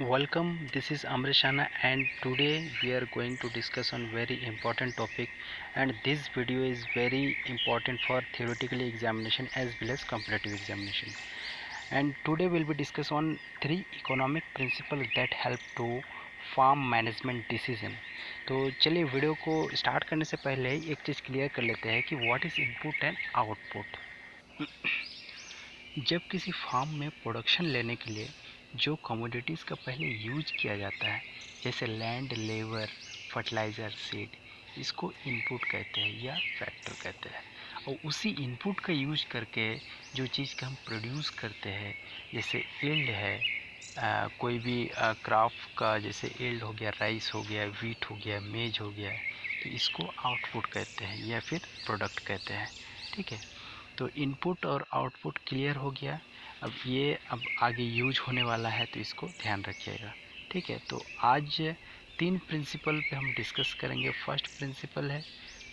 Welcome, this is Amrishana and today we are going to discuss on very important topic, and this video is very important for theoretical examination as well as competitive examination. And today we'll be discuss on three economic principles that help to farm management decision. तो चलिए video को start करने से पहले एक चीज़ clear कर लेते हैं कि what is input and output. जब किसी फार्म में प्रोडक्शन लेने के लिए जो कमोडिटीज़ का पहले यूज किया जाता है, जैसे लैंड, लेबर, फर्टिलाइज़र, सीड, इसको इनपुट कहते हैं या फैक्टर कहते हैं। और उसी इनपुट का यूज करके जो चीज़ का हम प्रोड्यूस करते हैं, जैसे यील्ड है, कोई भी क्राफ्ट का, जैसे यील्ड हो गया, राइस हो गया, वीट हो गया, मेज हो गया, तो इसको आउटपुट कहते हैं या फिर प्रोडक्ट कहते हैं। ठीक है, तो इनपुट और आउटपुट क्लियर हो गया। अब आगे यूज होने वाला है तो इसको ध्यान रखिएगा। ठीक है, तो आज तीन प्रिंसिपल पे हम डिस्कस करेंगे। फर्स्ट प्रिंसिपल है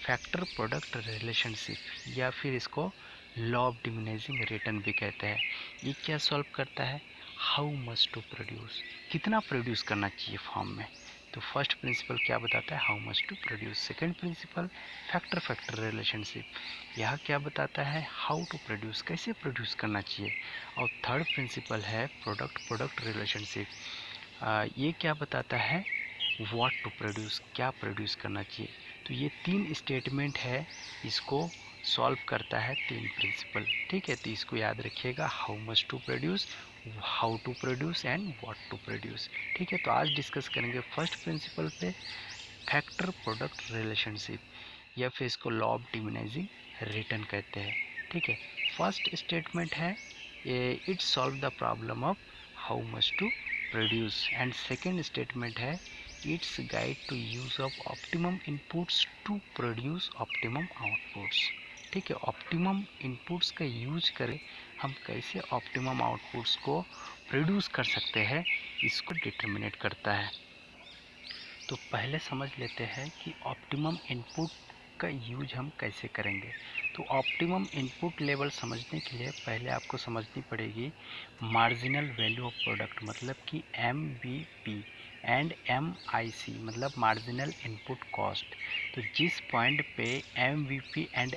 फैक्टर प्रोडक्ट रिलेशनशिप या फिर इसको लॉ ऑफ डिमिनिशिंग रिटर्न भी कहते हैं। ये क्या सॉल्व करता है? हाउ मच टू प्रोड्यूस, कितना प्रोड्यूस करना चाहिए फार्म में। तो फर्स्ट प्रिंसिपल क्या बताता है? How much to produce. Second principle factor factor relationship, यह क्या बताता है? हाउ टू प्रोड्यूस, कैसे प्रोड्यूस करना चाहिए। और थर्ड प्रिंसिपल है प्रोडक्ट प्रोडक्ट रिलेशनशिप, ये क्या बताता है? व्हाट टू प्रोड्यूस, क्या प्रोड्यूस करना चाहिए। तो ये तीन स्टेटमेंट है, इसको सॉल्व करता है तीन प्रिंसिपल। ठीक है, तो इसको याद रखिएगा, how much to produce, how to produce and what to produce. ठीक है, तो आज डिस्कस करेंगे फर्स्ट प्रिंसिपल पे फैक्टर प्रोडक्ट रिलेशनशिप या फिर इसको लॉ ऑफ डिमिनिशिंग रिटर्न कहते हैं। ठीक है, फर्स्ट स्टेटमेंट है it solve the problem of how much to produce, and second statement है it's guide to use of optimum inputs to produce optimum outputs. ठीक है, ऑप्टिमम इनपुट्स का use करें हम कैसे ऑप्टिमम आउटपुट्स को प्रोड्यूस कर सकते हैं, इसको डिटर्मिनेट करता है। तो पहले समझ लेते हैं कि ऑप्टिमम इनपुट का यूज हम कैसे करेंगे। तो ऑप्टिमम इनपुट लेवल समझने के लिए पहले आपको समझनी पड़ेगी मार्जिनल वैल्यू ऑफ प्रोडक्ट, मतलब कि MVP एंड MIC, मतलब मार्जिनल इनपुट कॉस्ट। तो जिस पॉइंट पे MVP एंड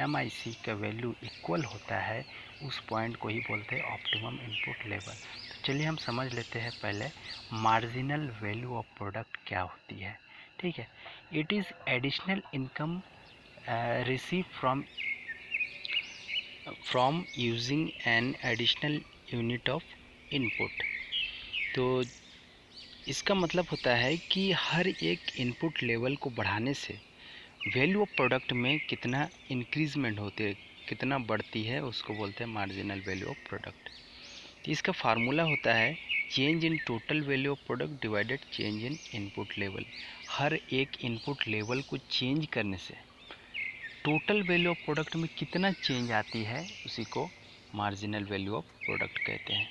MIC का वैल्यू इक्वल होता है, उस पॉइंट को ही बोलते हैं ऑप्टिमम इनपुट लेवल। तो चलिए हम समझ लेते हैं पहले मार्जिनल वैल्यू ऑफ प्रोडक्ट क्या होती है। ठीक है, it is additional income receive from using an additional unit of input. तो इसका मतलब होता है कि हर एक इनपुट लेवल को बढ़ाने से वैल्यू ऑफ प्रोडक्ट में कितना इंक्रीजमेंट होती है, कितना बढ़ती है, उसको बोलते हैं मार्जिनल वैल्यू ऑफ प्रोडक्ट। तो इसका फार्मूला होता है change in total value of product divided change in input level. हर एक इनपुट लेवल को चेंज करने से टोटल वैल्यू ऑफ प्रोडक्ट में कितना चेंज आती है, उसी को मार्जिनल वैल्यू ऑफ प्रोडक्ट कहते हैं।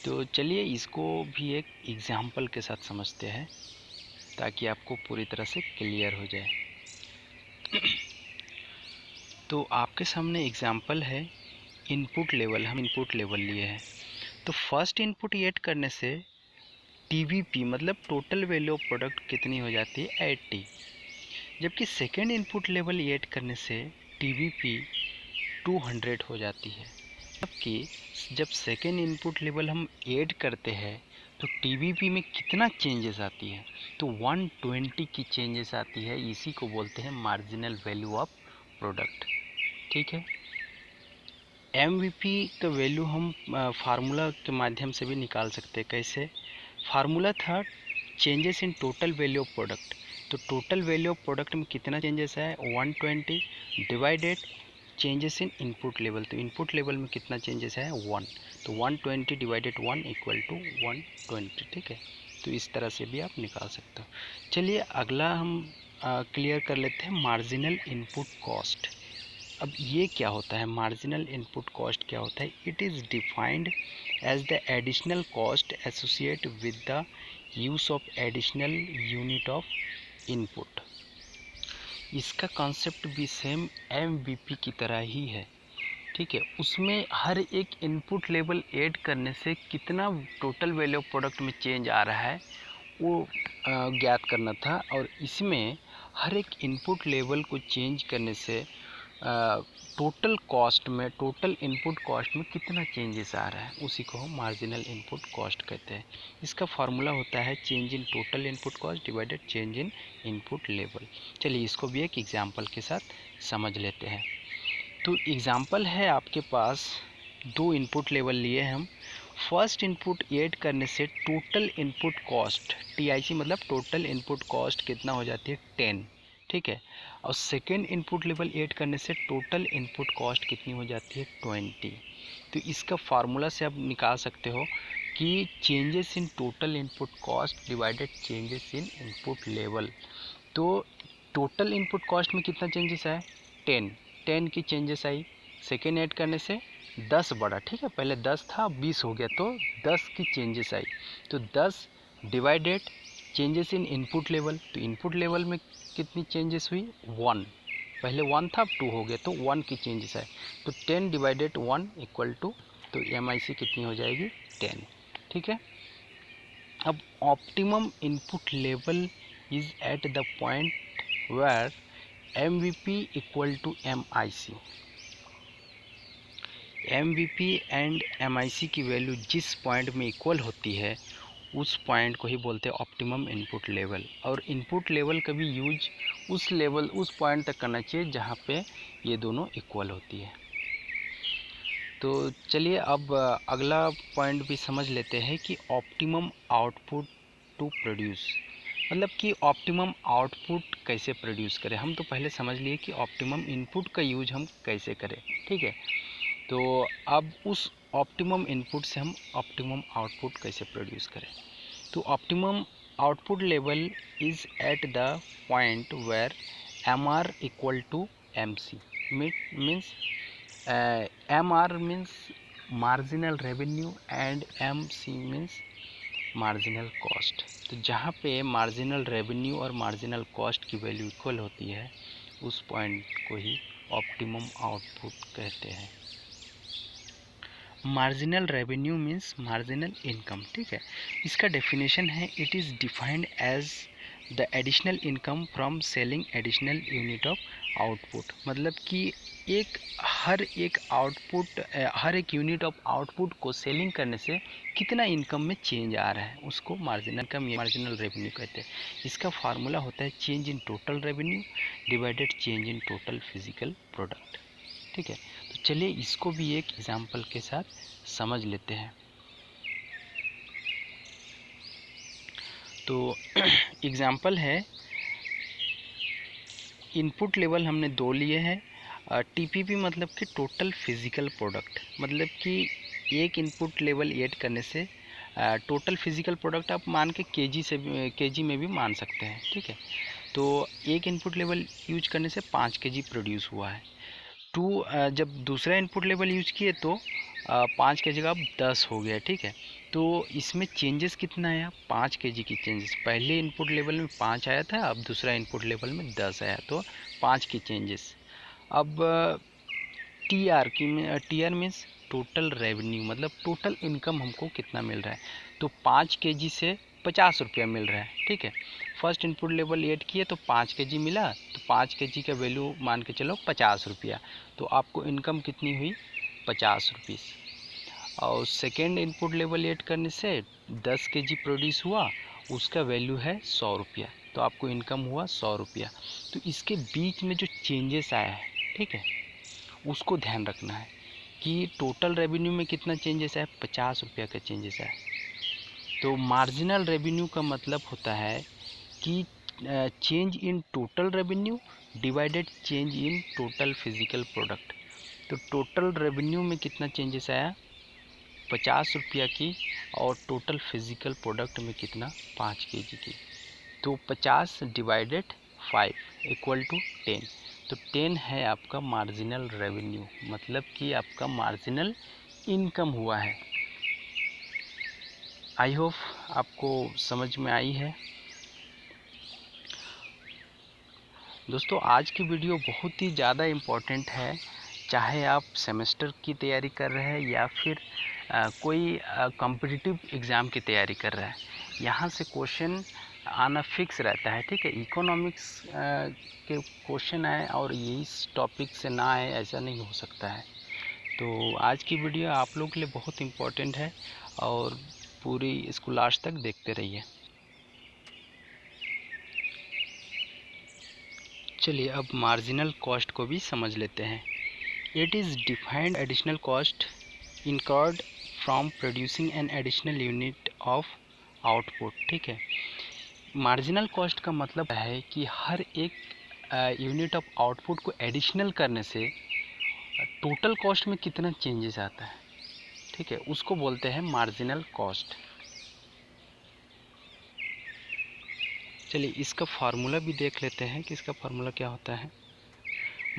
तो चलिए इसको भी एक एग्जाम्पल के साथ समझते हैं ताकि आपको पूरी तरह से क्लियर हो जाए। तो आपके सामने एग्जाम्पल है इनपुट लेवल, हम इनपुट लेवल लिए हैं। तो फर्स्ट इनपुट ऐड करने से TVP मतलब टोटल वैल्यू ऑफ प्रोडक्ट कितनी हो जाती है? 80। जबकि सेकेंड इनपुट लेवल ऐड करने से TVP 200 हो जाती है। जबकि जब सेकेंड इनपुट लेवल हम ऐड करते हैं तो TVP में कितना चेंजेस आती है? तो 120 की चेंजेस आती है। इसी को बोलते हैं मार्जिनल वैल्यू ऑफ प्रोडक्ट। ठीक है, MVP का वैल्यू हम फार्मूला के माध्यम से भी निकाल सकते हैं। कैसे? फार्मूला था changes in total value of product. तो टोटल वैल्यू ऑफ प्रोडक्ट में कितना चेंजेस है? 120 divided changes in input level. तो इनपुट लेवल में कितना चेंजेस है? 1। तो 120 डिवाइडेड 1 इक्वल टू 120। ठीक है, तो इस तरह से भी आप निकाल सकते हो। चलिए अगला हम क्लियर कर लेते हैं मार्जिनल इनपुट कॉस्ट। अब ये क्या होता है? मार्जिनल इनपुट कॉस्ट क्या होता है? It is defined as the additional cost associate with the use of additional unit of input. इसका कॉन्सेप्ट भी सेम MVP की तरह ही है। ठीक है, उसमें हर एक इनपुट लेवल ऐड करने से कितना टोटल वैल्यू ऑफ प्रोडक्ट में चेंज आ रहा है वो ज्ञात करना था। और इसमें हर एक इनपुट लेवल को चेंज करने से टोटल कॉस्ट में, टोटल इनपुट कॉस्ट में कितना चेंजेस आ रहा है, उसी को हम मार्जिनल इनपुट कॉस्ट कहते हैं। इसका फार्मूला होता है change in total input cost divided change in input level. चलिए इसको भी एक एग्जांपल के साथ समझ लेते हैं। तो एग्जांपल है आपके पास, दो इनपुट लेवल लिए हैं हम। फर्स्ट इनपुट ऐड करने से टोटल इनपुट कॉस्ट, TIC मतलब टोटल इनपुट कॉस्ट कितना हो जाती है 10, ठीक है। और सेकेंड इनपुट लेवल ऐड करने से टोटल इनपुट कॉस्ट कितनी हो जाती है 20। तो इसका फार्मूला से आप निकाल सकते हो कि changes in total input cost divided changes in input level. तो टोटल इनपुट कॉस्ट में कितना चेंजेस आया 10 की चेंजेस आई, सेकेंड ऐड करने से 10 बढ़ा, ठीक है, पहले 10 था 20 हो गया, तो 10 की चेंजेस आई। तो 10 divided changes in input level, तो इनपुट लेवल में कितनी चेंजेस हुई 1, पहले 1 था अब 2 हो गया, तो 1 की चेंजेस आए। तो 10 डिवाइडेड 1 इक्वल टू, तो MIC कितनी हो जाएगी 10, ठीक है। अब optimum input level is at the point where MVP equal to MIC। MVP and MIC की वैल्यू जिस पॉइंट में इक्वल होती है उस पॉइंट को ही बोलते हैं ऑप्टिमम इनपुट लेवल। और इनपुट लेवल का भी यूज उस पॉइंट तक करना चाहिए जहाँ पे ये दोनों इक्वल होती है। तो चलिए अब अगला पॉइंट भी समझ लेते हैं कि ऑप्टिमम आउटपुट टू प्रोड्यूस, मतलब कि ऑप्टिमम आउटपुट कैसे प्रोड्यूस करें। हम तो पहले समझ लिए कि ऑप्टिमम इनपुट का यूज हम कैसे करें, ठीक है। तो अब उस ऑप्टिमम इनपुट से हम ऑप्टिमम आउटपुट कैसे प्रोड्यूस करें। तो optimum output level is at the point where MR equal to MC means MR means marginal revenue and MC means marginal cost. तो जहाँ पे मार्जिनल रेवेन्यू और मार्जिनल कॉस्ट की वैल्यू इक्वल होती है उस पॉइंट को ही ऑप्टिमम आउटपुट कहते हैं। Marginal revenue means marginal income, ठीक है। इसका डेफिनेशन है it is defined as the additional income from selling additional unit of output, मतलब कि हर एक यूनिट ऑफ आउटपुट को सेलिंग करने से कितना इनकम में चेंज आ रहा है उसको मार्जिनल इनकम या मार्जिनल रेवेन्यू कहते हैं। इसका फार्मूला होता है change in total revenue divided change in total physical product, ठीक है। तो चलिए इसको भी एक एग्जांपल के साथ समझ लेते हैं। तो एग्जांपल है, इनपुट लेवल हमने दो लिए हैं। TPP मतलब कि टोटल फिजिकल प्रोडक्ट, मतलब कि एक इनपुट लेवल ऐड करने से टोटल फिजिकल प्रोडक्ट आप मान के केजी में भी मान सकते हैं, ठीक है। तो एक इनपुट लेवल यूज करने से 5 kg प्रोड्यूस हुआ है। जब दूसरा इनपुट लेवल यूज किए तो 5 की जगह अब 10 हो गया, ठीक है। तो इसमें चेंजेस कितना आया 5 kg की चेंजेस, पहले इनपुट लेवल में 5 आया था, अब दूसरा इनपुट लेवल में 10 आया, तो 5 की चेंजेस। अब TR मीन्स टोटल रेवेन्यू, मतलब टोटल इनकम हमको कितना मिल रहा है। तो 5 kg से 50 रुपया मिल रहा है, ठीक है। फर्स्ट इनपुट लेवल ऐड किए तो 5 kg मिला, तो 5 kg का वैल्यू मान के चलो 50 रुपया, तो आपको इनकम कितनी हुई 50 रुपीस। और सेकेंड इनपुट लेवल ऐड करने से 10 kg प्रोड्यूस हुआ, उसका वैल्यू है 100 रुपया, तो आपको इनकम हुआ 100 रुपया। तो इसके बीच में जो चेंजेस आया है, ठीक है, उसको ध्यान रखना है कि टोटल रेवेन्यू में कितना चेंजेस आया 50 रुपया का चेंजेस आया। तो मार्जिनल रेवेन्यू का मतलब होता है कि change in total revenue divided change in total physical product. तो टोटल रेवेन्यू में कितना चेंजेस आया 50 रुपया की, और टोटल फिजिकल प्रोडक्ट में कितना 5 kg की। तो 50 डिवाइडेड 5 इक्वल टू 10, तो 10 है आपका मार्जिनल रेवेन्यू, मतलब कि आपका मार्जिनल इनकम हुआ है। आई होप आपको समझ में आई है। दोस्तों आज की वीडियो बहुत ही ज़्यादा इम्पोर्टेंट है, चाहे आप सेमेस्टर की तैयारी कर रहे हैं या फिर कोई कॉम्पिटिटिव एग्ज़ाम की तैयारी कर रहे हैं, यहाँ से क्वेश्चन आना फिक्स रहता है। ठीक है, इकोनॉमिक्स के क्वेश्चन आए और इस टॉपिक से ना आए, ऐसा नहीं हो सकता है। तो आज की वीडियो आप लोग के लिए बहुत इम्पोर्टेंट है और पूरी इसको लास्ट तक देखते रहिए। चलिए अब मार्जिनल कॉस्ट को भी समझ लेते हैं। It is defined additional cost incurred from producing an additional unit of output. ठीक है, मार्जिनल कॉस्ट का मतलब है कि हर एक यूनिट ऑफ आउटपुट को एडिशनल करने से टोटल कॉस्ट में कितना चेंजेस आता है। ठीक है, उसको बोलते हैं मार्जिनल कॉस्ट। चलिए इसका फार्मूला भी देख लेते हैं कि इसका फार्मूला क्या होता है।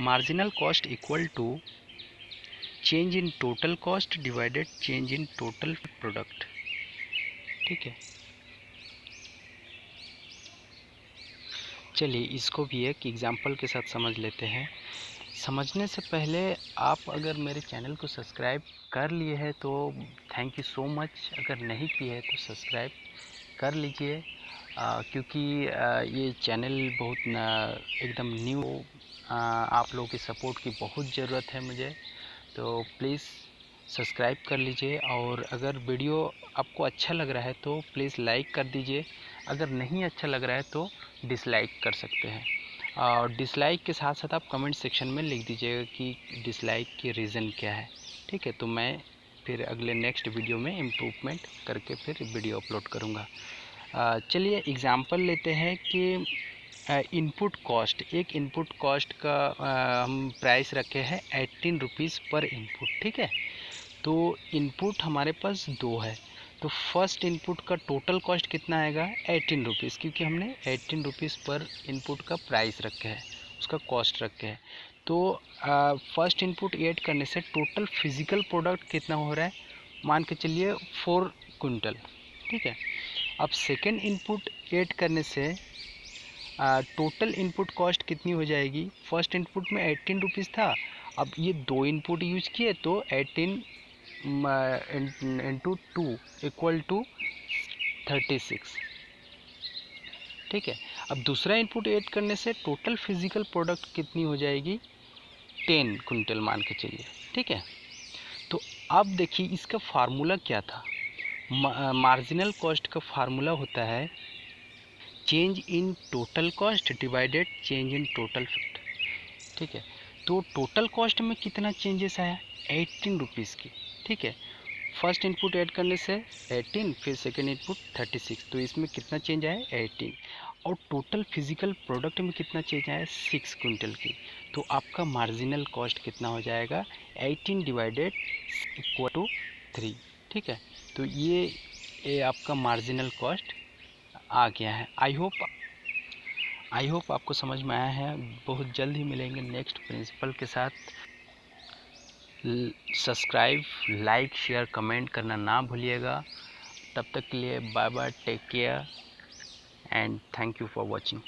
Marginal cost equal to change in total cost divided change in total product. ठीक है, चलिए इसको भी एक एग्जांपल के साथ समझ लेते हैं। समझने से पहले आप अगर मेरे चैनल को सब्सक्राइब कर लिए हैं तो थैंक यू सो मच, अगर नहीं किए हैं तो सब्सक्राइब कर लीजिए, क्योंकि ये चैनल बहुत एकदम न्यू, आप लोगों की सपोर्ट की बहुत ज़रूरत है मुझे, तो प्लीज़ सब्सक्राइब कर लीजिए। और अगर वीडियो आपको अच्छा लग रहा है तो प्लीज़ लाइक कर दीजिए, अगर नहीं अच्छा लग रहा है तो डिसलाइक कर सकते हैं। और डिसलाइक के साथ साथ आप कमेंट सेक्शन में लिख दीजिएगा कि डिसलाइक की रीज़न क्या है। ठीक है, तो मैं फिर अगले नेक्स्ट वीडियो में इम्प्रूवमेंट करके फिर वीडियो अपलोड करूँगा। चलिए एग्ज़ाम्पल लेते हैं कि इनपुट कॉस्ट, एक इनपुट कॉस्ट का हम प्राइस रखे हैं 18 रुपीज़ पर इनपुट। ठीक है, तो इनपुट हमारे पास दो है, तो फर्स्ट इनपुट का टोटल कॉस्ट कितना आएगा 18 रुपीज़, क्योंकि हमने 18 रुपीज़ पर इनपुट का प्राइस रखे है, उसका कॉस्ट रखे है। तो फर्स्ट इनपुट ऐड करने से टोटल फिज़िकल प्रोडक्ट कितना हो रहा है, मान के चलिए 4 कुंटल। ठीक है, अब सेकेंड इनपुट ऐड करने से टोटल इनपुट कॉस्ट कितनी हो जाएगी। फर्स्ट इनपुट में 18 रुपीज़ था, अब ये दो इनपुट यूज किए तो 18 इंटू 2 इक्वल टू 36। ठीक है, अब दूसरा इनपुट ऐड करने से टोटल फिजिकल प्रोडक्ट कितनी हो जाएगी 10 कुंटल मान के चलिए। ठीक है, तो अब देखिए इसका फार्मूला क्या था। मार्जिनल कॉस्ट का फार्मूला होता है change in total cost divided change in total fact. ठीक है, तो टोटल कॉस्ट में कितना चेंजेस आया 18 रुपीज़ की। ठीक है, फर्स्ट इनपुट ऐड करने से 18, फिर सेकेंड इनपुट 36, तो इसमें कितना चेंज आया 18। और टोटल फिजिकल प्रोडक्ट में कितना चेंज आया 6 कुंटल की, तो आपका मार्जिनल कॉस्ट कितना हो जाएगा 18 डिवाइडेड इक्वल टू 3। ठीक है, तो ये आपका मार्जिनल कॉस्ट आ गया है। आई होप आपको समझ में आया है। बहुत जल्द ही मिलेंगे नेक्स्ट प्रिंसिपल के साथ। सब्सक्राइब, लाइक, शेयर, कमेंट करना ना भूलिएगा। तब तक के लिए bye bye, take care and thank you for watching.